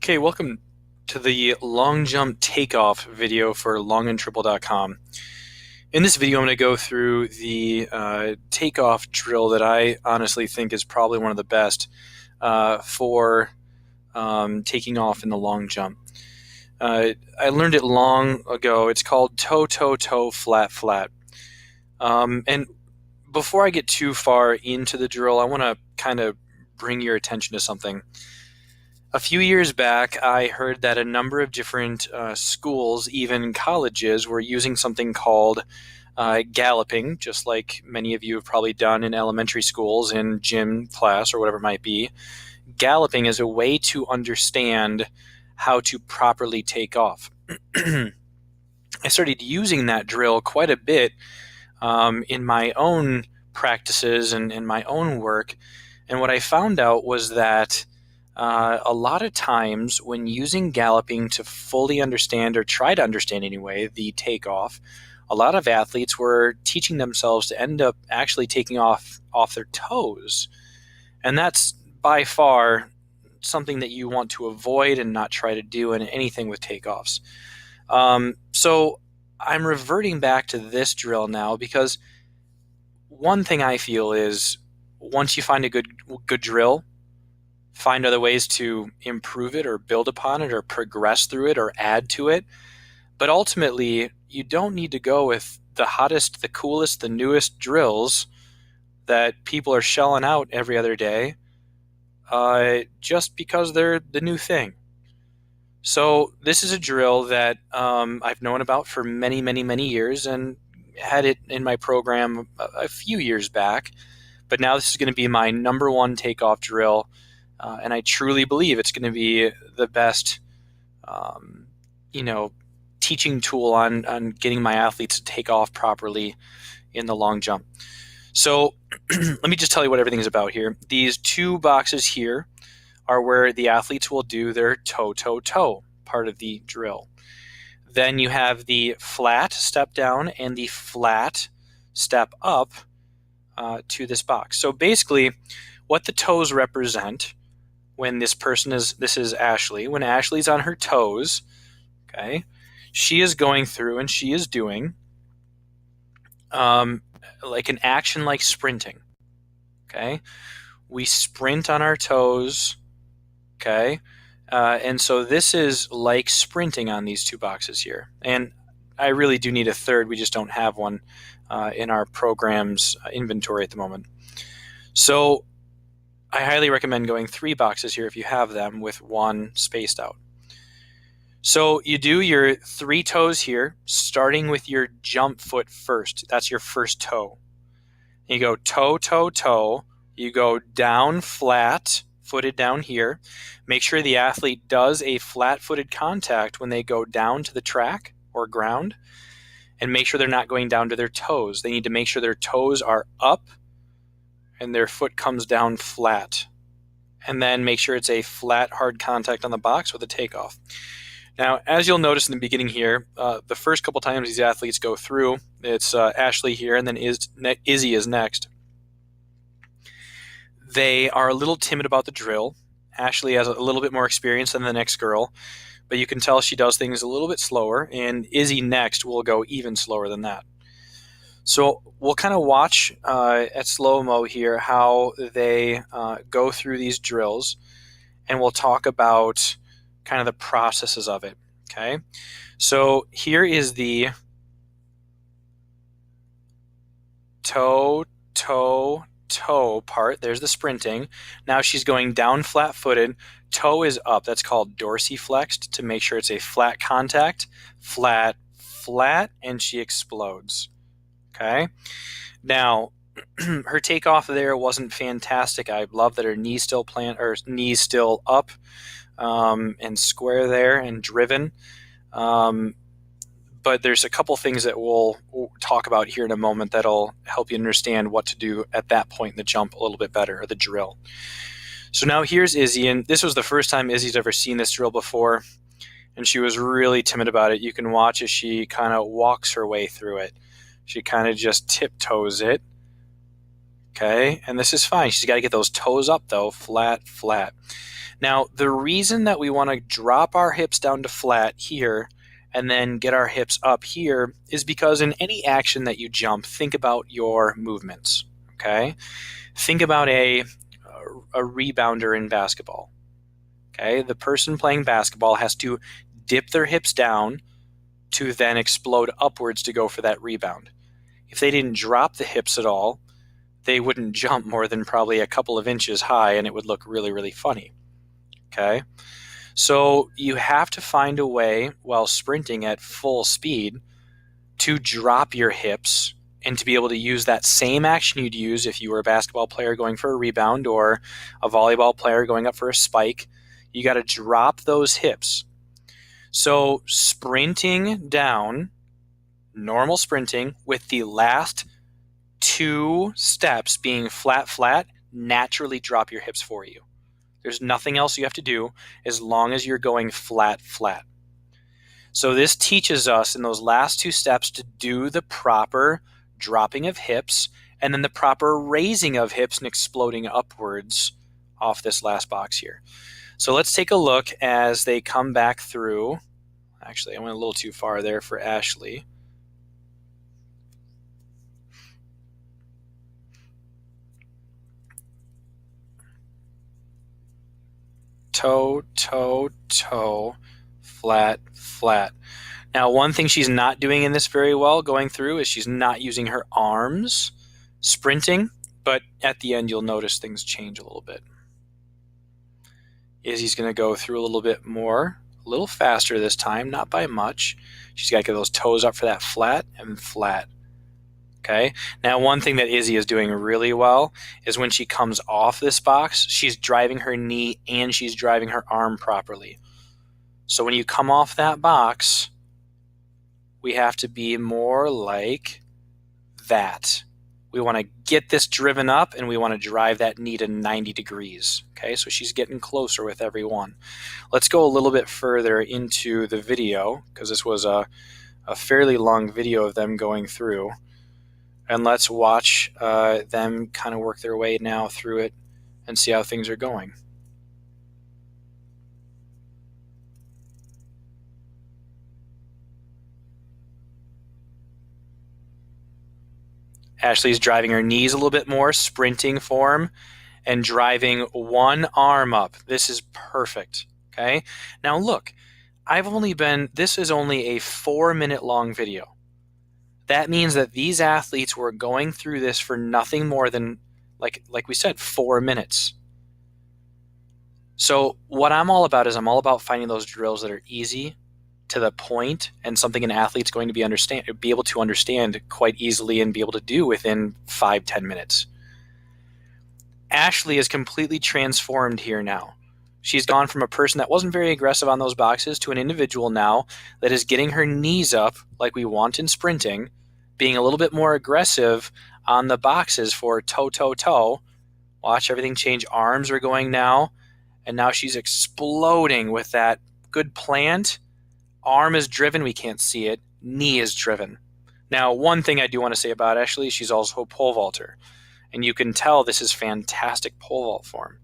Okay, welcome to the long jump takeoff video for longandtriple.com. In this video, I'm going to go through the takeoff drill that I honestly think is probably one of the best for taking off in the long jump. I learned it long ago. It's called toe, toe, toe, flat, flat. And before I get too far into the drill, I want to kind of bring your attention to something. A few years back, I heard that a number of different schools, even colleges, were using something called galloping, just like many of you have probably done in elementary schools in gym class or whatever it might be. Galloping is a way to understand how to properly take off. I started using that drill quite a bit in my own practices and in my own work. And what I found out was that a lot of times when using galloping to fully understand, or try to understand anyway, the takeoff, a lot of athletes were teaching themselves to end up actually taking off their toes. And that's by far something that you want to avoid and not try to do in anything with takeoffs. So I'm reverting back to this drill now because one thing I feel is once you find a good drill, find other ways to improve it or build upon it or progress through it or add to it. But ultimately, you don't need to go with the hottest, the coolest, the newest drills that people are shelling out every other day just because they're the new thing. So this is a drill that I've known about for many, many, many years and had it in my program a few years back. But now this is going to be my number one takeoff drill. And I truly believe it's going to be the best, teaching tool on getting my athletes to take off properly in the long jump. So let me just tell you what everything is about here. These two boxes here are where the athletes will do their toe, toe, toe part of the drill. Then you have the flat step down and the flat step up to this box. So basically, what the toes represent when this is Ashley, when Ashley's on her toes, okay, she is going through and she is doing like an action like sprinting, okay? We sprint on our toes, okay? And so this is like sprinting on these two boxes here. And I really do need a third. We just don't have one in our program's inventory at the moment. So I highly recommend going 3 boxes here if you have them with one spaced out. So you do your 3 toes here, starting with your jump foot first. That's your first toe. You go toe, toe, toe. You go down flat, footed down here. Make sure the athlete does a flat-footed contact when they go down to the track or ground. And make sure they're not going down to their toes. They need to make sure their toes are up and their foot comes down flat. And then make sure it's a flat, hard contact on the box with a takeoff. Now, as you'll notice in the beginning here, the first couple times these athletes go through, it's Ashley here, and then Izzy is next. They are a little timid about the drill. Ashley has a little bit more experience than the next girl, but you can tell she does things a little bit slower, and Izzy next will go even slower than that. So we'll kind of watch at slow-mo here how they go through these drills, and we'll talk about kind of the processes of it, okay? So here is the toe, toe, toe part. There's the sprinting. Now she's going down flat-footed. Toe is up. That's called dorsiflexed to make sure it's a flat contact. Flat, flat, and she explodes. Okay. Now, her takeoff there wasn't fantastic. I love that her knees still up and square there and driven. But there's a couple things that we'll talk about here in a moment that'll help you understand what to do at that point in the jump a little bit better, or the drill. So now here's Izzy, and this was the first time Izzy's ever seen this drill before, and she was really timid about it. You can watch as she kind of walks her way through it. She kind of just tiptoes it. Okay, and this is fine. She's got to get those toes up though, flat, flat. Now, the reason that we want to drop our hips down to flat here and then get our hips up here is because in any action that you jump, think about your movements, okay? Think about a rebounder in basketball, okay? The person playing basketball has to dip their hips down to then explode upwards to go for that rebound. If they didn't drop the hips at all, they wouldn't jump more than probably a couple of inches high, and it would look really, really funny, okay? So you have to find a way while sprinting at full speed to drop your hips and to be able to use that same action you'd use if you were a basketball player going for a rebound or a volleyball player going up for a spike. You got to drop those hips. So sprinting down, normal sprinting, with the last two steps being flat, flat, naturally drop your hips for you. There's nothing else you have to do as long as you're going flat, flat. So this teaches us in those last two steps to do the proper dropping of hips and then the proper raising of hips and exploding upwards off this last box here. So let's take a look as they come back through. Actually, I went a little too far there for Ashley. Toe, toe, toe, flat, flat. Now, one thing she's not doing in this very well going through is she's not using her arms sprinting, but at the end you'll notice things change a little bit. Izzy's going to go through a little bit more, a little faster this time, not by much. She's got to get those toes up for that flat and flat. Okay. Now, one thing that Izzy is doing really well is when she comes off this box, she's driving her knee and she's driving her arm properly. So when you come off that box, we have to be more like that. We want to get this driven up and we want to drive that knee to 90 degrees. Okay, so she's getting closer with every one. Let's go a little bit further into the video because this was a fairly long video of them going through. And let's watch them kind of work their way now through it and see how things are going. Ashley's driving her knees a little bit more, sprinting form, and driving one arm up. This is perfect, okay? Now look, this is only a 4-minute long video. That means that these athletes were going through this for nothing more than, like we said, 4 minutes. So what I'm all about is I'm all about finding those drills that are easy, to the point, and something an athlete's going to be able to understand quite easily and be able to do within 5-10 minutes. Ashley is completely transformed here now. She's gone from a person that wasn't very aggressive on those boxes to an individual now that is getting her knees up like we want in sprinting, being a little bit more aggressive on the boxes for toe, toe, toe. Watch everything change. Arms are going now, and now she's exploding with that good plant. Arm is driven. We can't see it. Knee is driven. Now, one thing I do want to say about Ashley, she's also a pole vaulter, and you can tell this is fantastic pole vault form.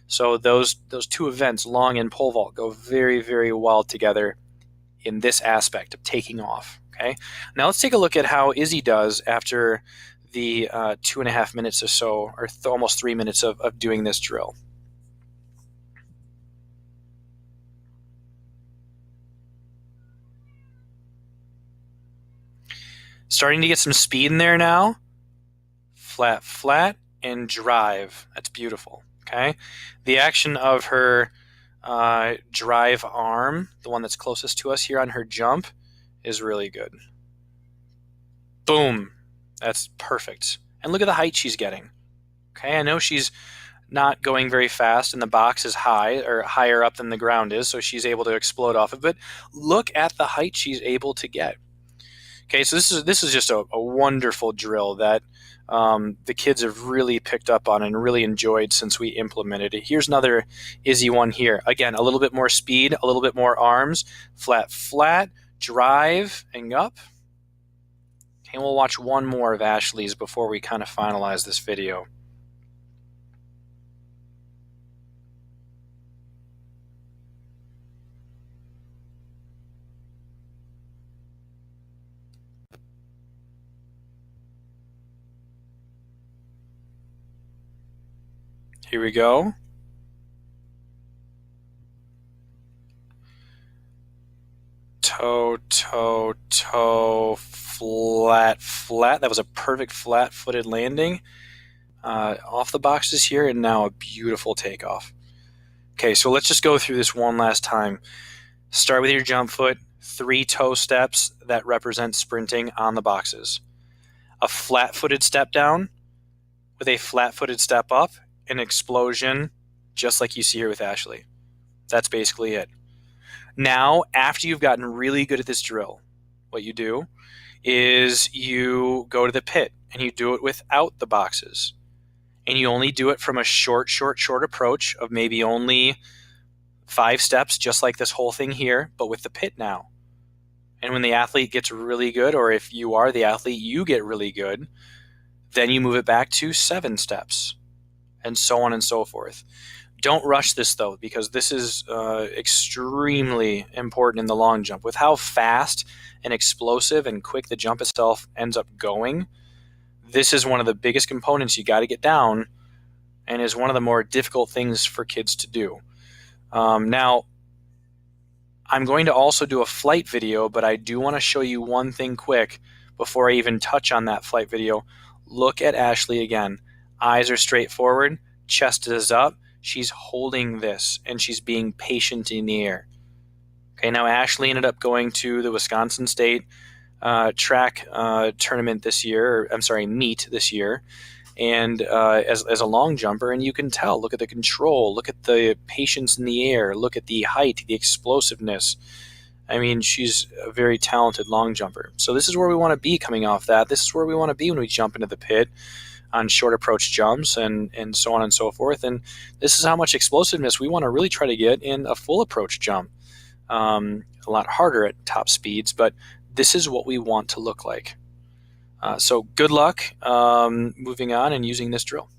So those two events, long and pole vault, go very, very well together in this aspect of taking off. Okay. Now let's take a look at how Izzy does after the 2.5 minutes or so, or almost 3 minutes of doing this drill. Starting to get some speed in there now. Flat, flat, and drive. That's beautiful. Okay. The action of her drive arm, the one that's closest to us here on her jump, is really good. Boom. That's perfect. And look at the height she's getting. Okay, I know she's not going very fast and the box is high or higher up than the ground is, so she's able to explode off of it. But look at the height she's able to get. Okay, so this is just a wonderful drill that the kids have really picked up on and really enjoyed since we implemented it. Here's another Izzy one here. Again, a little bit more speed, a little bit more arms, flat, flat, drive, and up. And we'll watch one more of Ashley's before we kind of finalize this video. Here we go. Toe, toe, toe, flat, flat. That was a perfect flat-footed landing off the boxes here, and now a beautiful takeoff. Okay, so let's just go through this one last time. Start with your jump foot, 3 toe steps that represent sprinting on the boxes. A flat-footed step down with a flat-footed step up, an explosion, just like you see here with Ashley. That's basically it. Now, after you've gotten really good at this drill, what you do is you go to the pit and you do it without the boxes. And you only do it from a short approach of maybe only 5 steps, just like this whole thing here, but with the pit now. And when the athlete gets really good, or if you are the athlete, you get really good, then you move it back to 7 steps, and so on and so forth. Don't rush this, though, because this is extremely important in the long jump. With how fast and explosive and quick the jump itself ends up going, this is one of the biggest components you got to get down, and is one of the more difficult things for kids to do. Now, I'm going to also do a flight video, but I do want to show you one thing quick before I even touch on that flight video. Look at Ashley again. Eyes are straight forward, chest is up. She's holding this, and she's being patient in the air. Okay, now Ashley ended up going to the Wisconsin State track tournament this year, meet this year, and as a long jumper, and you can tell, look at the control, look at the patience in the air, look at the height, the explosiveness. I mean, she's a very talented long jumper. So this is where we want to be coming off that. This is where we want to be when we jump into the pit on short approach jumps and so on and so forth. And this is how much explosiveness we want to really try to get in a full approach jump. A lot harder at top speeds, but this is what we want to look like. So good luck moving on and using this drill.